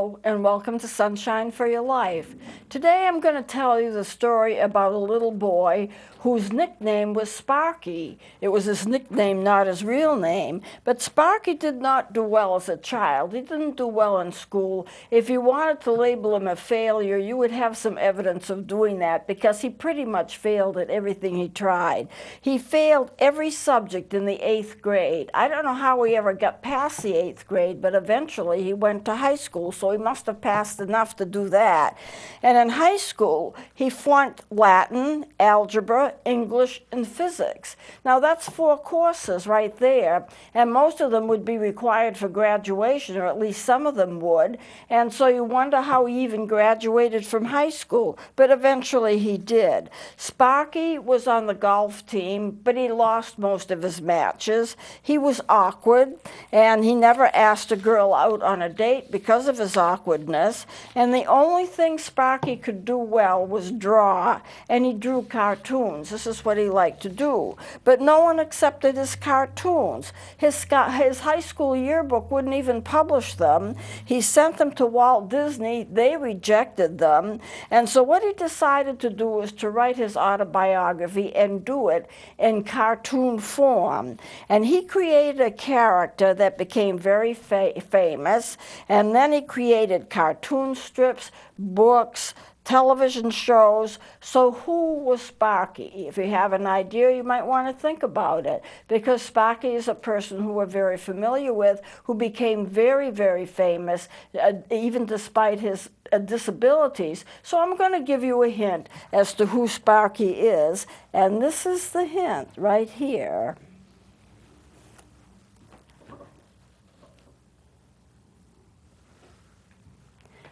Hello and welcome to Sunshine for Your Life. Today I'm going to tell you the story about a little boy whose nickname was Sparky. It was his nickname, not his real name, but Sparky did not do well as a child. He didn't do well in school. If you wanted to label him a failure, you would have some evidence of doing that because he pretty much failed at everything he tried. He failed every subject in the 8th grade. I don't know how he ever got past the 8th grade, but eventually he went to high school, so he must have passed enough to do that. And in high school, he flunked Latin, algebra, English, and physics. Now that's 4 courses right there, and most of them would be required for graduation, or at least some of them would, and so you wonder how he even graduated from high school, but eventually he did. Sparky was on the golf team, but he lost most of his matches. He was awkward, and he never asked a girl out on a date because of his awkwardness, and the only thing Sparky could do well was draw, and he drew cartoons. This is what he liked to do, but no one accepted his cartoons. His high school yearbook wouldn't even publish them. He sent them to Walt Disney. They rejected them, and so what he decided to do was to write his autobiography and do it in cartoon form, and he created a character that became very famous, and then he created cartoon strips, books, television shows. So who was Sparky? If you have an idea, you might want to think about it, because Sparky is a person who we're very familiar with, who became very, very famous, even despite his disabilities. So I'm going to give you a hint as to who Sparky is, and this is the hint right here.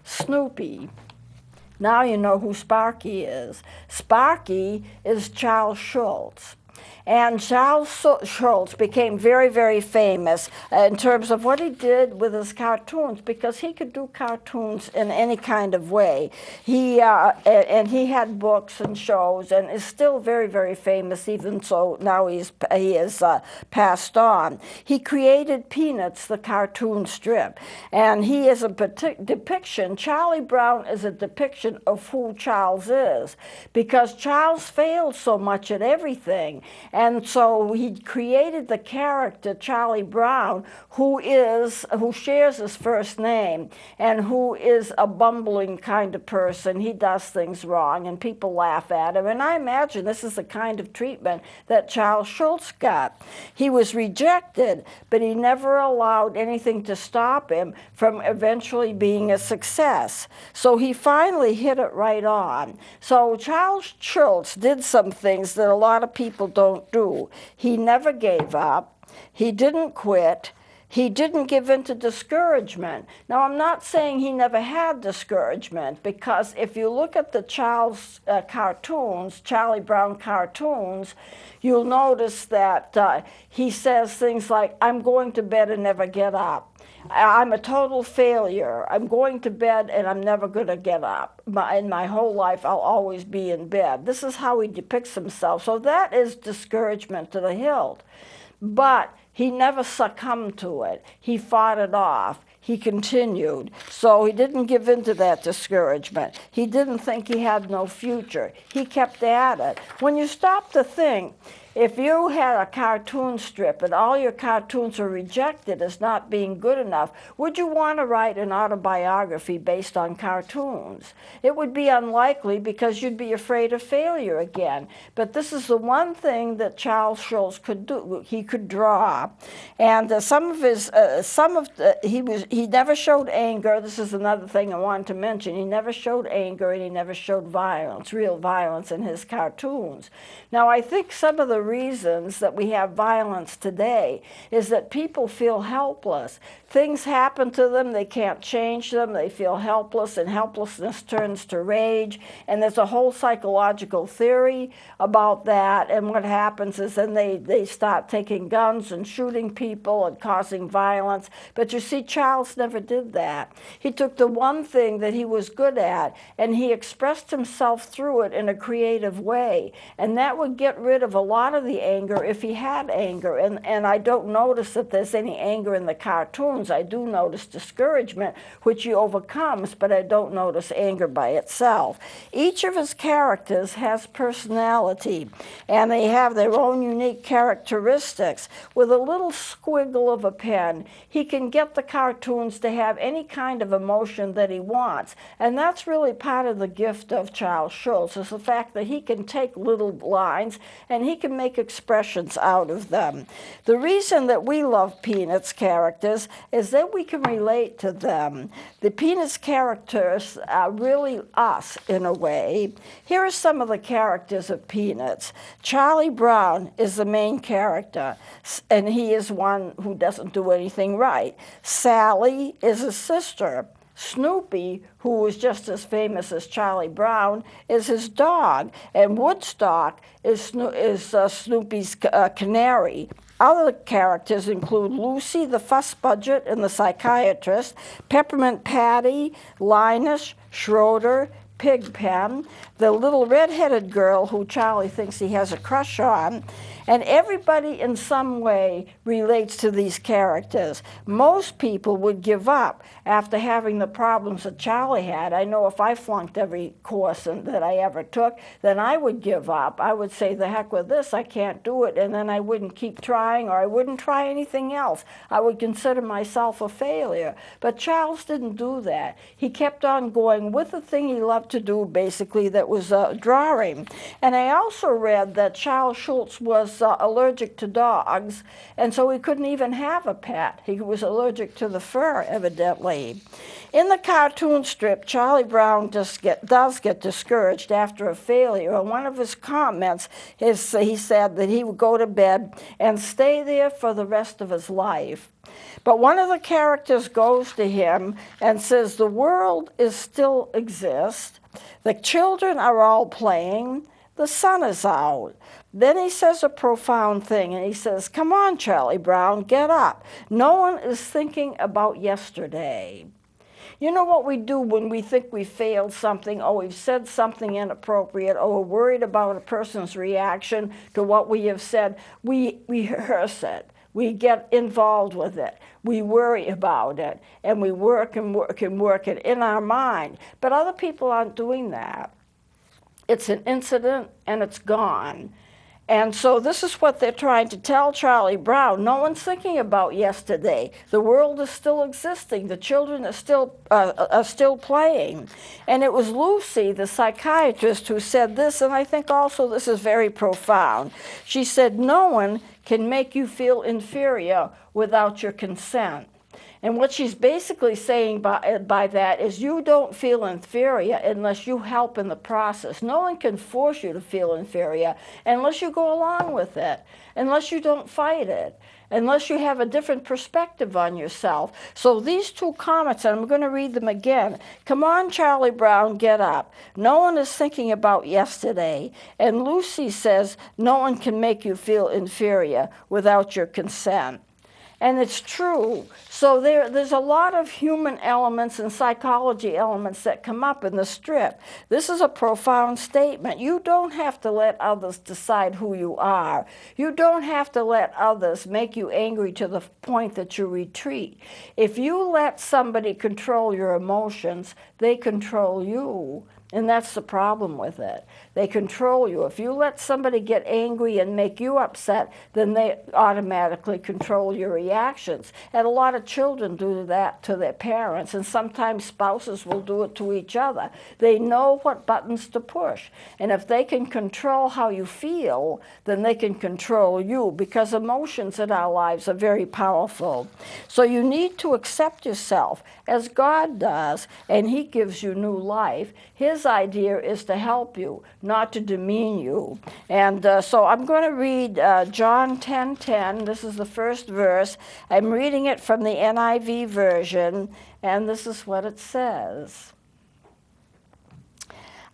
Snoopy. Now you know who Sparky is. Sparky is Charles Schulz. And Charles Schulz became very, very famous in terms of what he did with his cartoons, because he could do cartoons in any kind of way. And he had books and shows, and is still very, very famous, even so now he is passed on. He created Peanuts, the cartoon strip, and he is a depiction. Charlie Brown is a depiction of who Charles is, because Charles failed so much at everything. And so he created the character Charlie Brown, who shares his first name and who is a bumbling kind of person. He does things wrong and people laugh at him. And I imagine this is the kind of treatment that Charles Schulz got. He was rejected, but he never allowed anything to stop him from eventually being a success. So he finally hit it right on. So Charles Schulz did some things that a lot of people don't do. He never gave up. He didn't quit. He didn't give in to discouragement. Now, I'm not saying he never had discouragement, because if you look at the Charles cartoons, Charlie Brown cartoons, you'll notice that he says things like, "I'm going to bed and never get up. I'm a total failure. I'm going to bed and I'm never going to get up. In my whole life, I'll always be in bed." This is how he depicts himself. So that is discouragement to the hilt. But he never succumbed to it. He fought it off. He continued. So he didn't give in to that discouragement. He didn't think he had no future. He kept at it. When you stop to think, if you had a cartoon strip and all your cartoons were rejected as not being good enough, would you want to write an autobiography based on cartoons? It would be unlikely, because you'd be afraid of failure again. But this is the one thing that Charles Schulz could do. He could draw, and he never showed anger. This is another thing I wanted to mention. He never showed anger, and he never showed violence, real violence, in his cartoons. Now, I think some of the reasons that we have violence today is that people feel helpless. Things happen to them, they can't change them, they feel helpless, and helplessness turns to rage, and there's a whole psychological theory about that, and what happens is then they start taking guns and shooting people and causing violence. But you see, Charles Charles never did that. He took the one thing that he was good at, and he expressed himself through it in a creative way. And that would get rid of a lot of the anger if he had anger. And I don't notice that there's any anger in the cartoons. I do notice discouragement, which he overcomes, but I don't notice anger by itself. Each of his characters has personality, and they have their own unique characteristics. With a little squiggle of a pen, he can get the cartoons to have any kind of emotion that he wants. And that's really part of the gift of Charles Schulz, is the fact that he can take little lines and he can make expressions out of them. The reason that we love Peanuts characters is that we can relate to them. The Peanuts characters are really us in a way. Here are some of the characters of Peanuts. Charlie Brown is the main character, and he is one who doesn't do anything right. Sally is his sister. Snoopy, who is just as famous as Charlie Brown, is his dog, and Woodstock is Snoopy's canary. Other characters include Lucy, the fuss budget and the psychiatrist, Peppermint Patty, Linus, Schroeder, Pigpen, the little red-headed girl who Charlie thinks he has a crush on, and everybody in some way relates to these characters. Most people would give up after having the problems that Charlie had. I know if I flunked every course that I ever took, then I would give up. I would say, the heck with this, I can't do it, and then I wouldn't keep trying, or I wouldn't try anything else. I would consider myself a failure. But Charles didn't do that. He kept on going with the thing he loved to do, basically, that was drawing. And I also read that Charles Schulz was allergic to dogs, and so he couldn't even have a pet. He was allergic to the fur, evidently. In the cartoon strip, Charlie Brown does get discouraged after a failure, and one of his comments is he said that he would go to bed and stay there for the rest of his life. But one of the characters goes to him and says, the world still exists, the children are all playing, the sun is out. Then he says a profound thing, and he says, come on, Charlie Brown, get up. No one is thinking about yesterday. You know what we do when we think we failed something, or we've said something inappropriate, or we're worried about a person's reaction to what we have said? We rehearse it. We get involved with it. We worry about it, and we work and work and work it in our mind. But other people aren't doing that. It's an incident, and it's gone. And so this is what they're trying to tell Charlie Brown. No one's thinking about yesterday. The world is still existing. The children are still playing. And it was Lucy, the psychiatrist, who said this, and I think also this is very profound. She said, no one can make you feel inferior without your consent. And what she's basically saying by that is you don't feel inferior unless you help in the process. No one can force you to feel inferior unless you go along with it, unless you don't fight it, unless you have a different perspective on yourself. So these two comments, and I'm going to read them again. Come on, Charlie Brown, get up. No one is thinking about yesterday. And Lucy says, no one can make you feel inferior without your consent. And it's true. So there's a lot of human elements and psychology elements that come up in the strip. This is a profound statement. You don't have to let others decide who you are. You don't have to let others make you angry to the point that you retreat. If you let somebody control your emotions, they control you. And that's the problem with it. They control you. If you let somebody get angry and make you upset, then they automatically control your reactions. And a lot of children do that to their parents, and sometimes spouses will do it to each other. They know what buttons to push. And if they can control how you feel, then they can control you, because emotions in our lives are very powerful. So you need to accept yourself as God does, and He gives you new life. His idea is to help you, not to demean you. And so I'm going to read John 10:10. This is the first verse. I'm reading it from the NIV version, and this is what it says.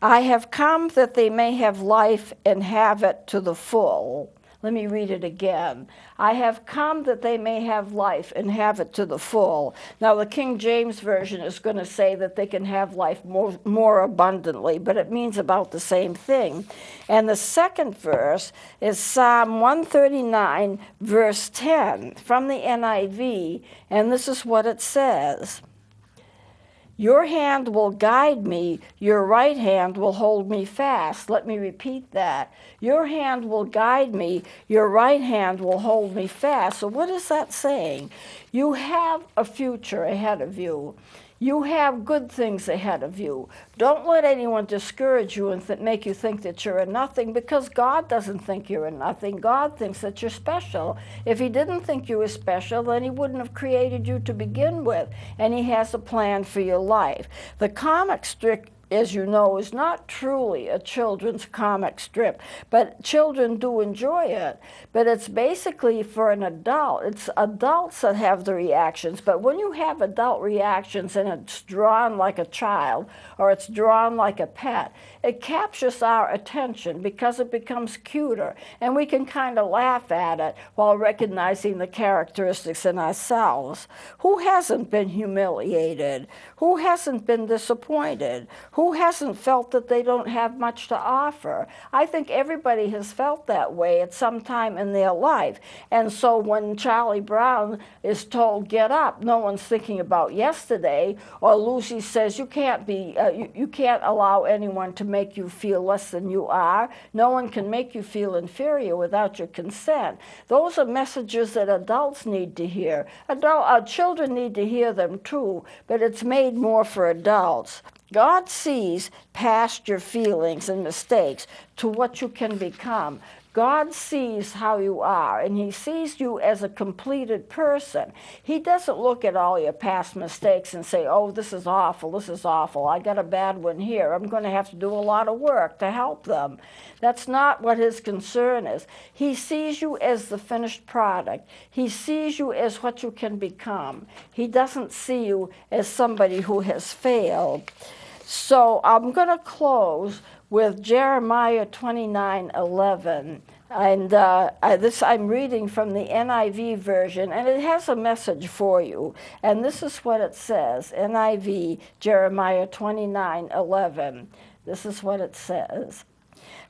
I have come that they may have life and have it to the full. Let me read it again. I have come that they may have life and have it to the full. Now, the King James Version is going to say that they can have life more abundantly, but it means about the same thing. And the second verse is Psalm 139, verse 10 from the NIV, and this is what it says. Your hand will guide me, your right hand will hold me fast. Let me repeat that. Your hand will guide me, your right hand will hold me fast. So what is that saying? You have a future ahead of you. You have good things ahead of you. Don't let anyone discourage you and make you think that you're a nothing, because God doesn't think you're a nothing. God thinks that you're special. If he didn't think you were special, then he wouldn't have created you to begin with, and he has a plan for your life. The comic strip, as you know, is not truly a children's comic strip, but children do enjoy it. But it's basically for an adult. It's adults that have the reactions. But when you have adult reactions and it's drawn like a child or it's drawn like a pet, it captures our attention because it becomes cuter, and we can kind of laugh at it while recognizing the characteristics in ourselves. Who hasn't been humiliated? Who hasn't been disappointed? Who hasn't felt that they don't have much to offer? I think everybody has felt that way at some time in their life. And so when Charlie Brown is told, get up, no one's thinking about yesterday, or Lucy says, you can't allow anyone to make you feel less than you are. No one can make you feel inferior without your consent. Those are messages that adults need to hear. Children need to hear them too, but it's made more for adults. God sees past your feelings and mistakes to what you can become. God sees how you are, and he sees you as a completed person. He doesn't look at all your past mistakes and say, oh, this is awful, I got a bad one here, I'm going to have to do a lot of work to help them. That's not what his concern is. He sees you as the finished product. He sees you as what you can become. He doesn't see you as somebody who has failed. So I'm going to close with Jeremiah 29:11, and I'm reading from the NIV version, and it has a message for you. And this is what it says, NIV, Jeremiah 29:11. This is what it says.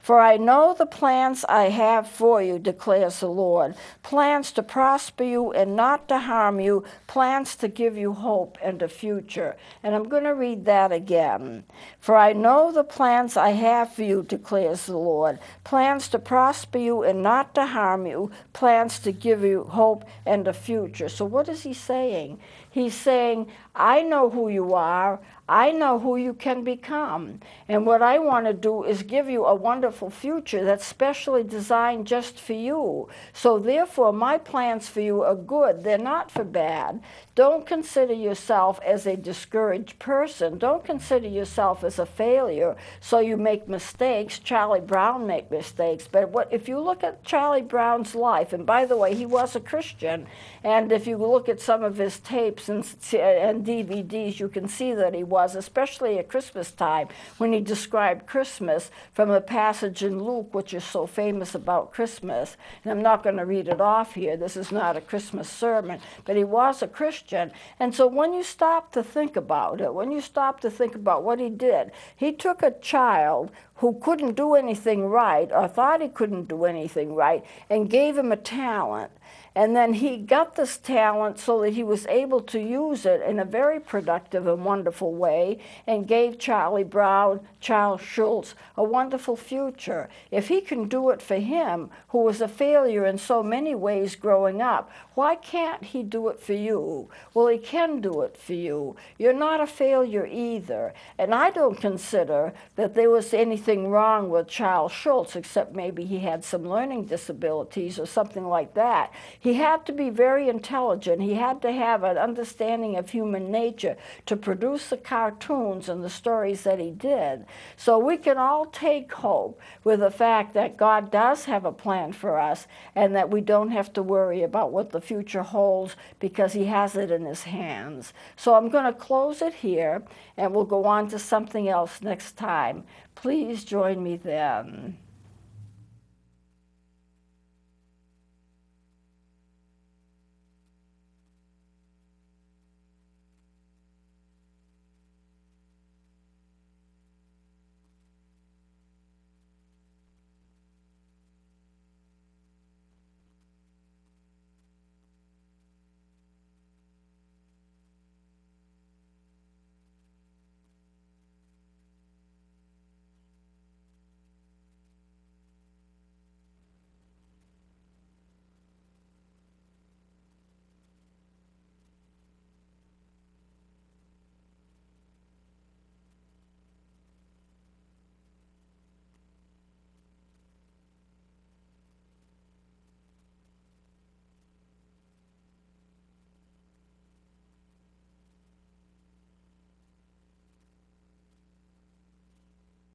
For I know the plans I have for you, declares the Lord, plans to prosper you and not to harm you, plans to give you hope and a future. And I'm going to read that again. For I know the plans I have for you, declares the Lord, plans to prosper you and not to harm you, plans to give you hope and a future. So what is he saying? He's saying, I know who you are. I know who you can become. And what I want to do is give you a wonderful future that's specially designed just for you. So therefore, my plans for you are good. They're not for bad. Don't consider yourself as a discouraged person. Don't consider yourself as a failure. So you make mistakes. Charlie Brown made mistakes. But if you look at Charlie Brown's life, and by the way, he was a Christian, and if you look at some of his tapes and DVDs, you can see that he was, especially at Christmas time, when he described Christmas from a passage in Luke, which is so famous about Christmas. And I'm not going to read it off here. This is not a Christmas sermon. But he was a Christian. And so when you stop to think about it, when you stop to think about what he did, he took a child who couldn't do anything right or thought he couldn't do anything right and gave him a talent. And then he got this talent so that he was able to use it in a very productive and wonderful way, and gave Charlie Brown, Charles Schulz, a wonderful future. If he can do it for him, who was a failure in so many ways growing up, why can't he do it for you? Well, he can do it for you. You're not a failure either. And I don't consider that there was anything wrong with Charles Schulz, except maybe he had some learning disabilities or something like that. He had to be very intelligent. He had to have an understanding of human nature to produce the cartoons and the stories that he did. So we can all take hope with the fact that God does have a plan for us, and that we don't have to worry about what the future holds because he has it in his hands. So I'm going to close it here, and we'll go on to something else next time. Please join me then.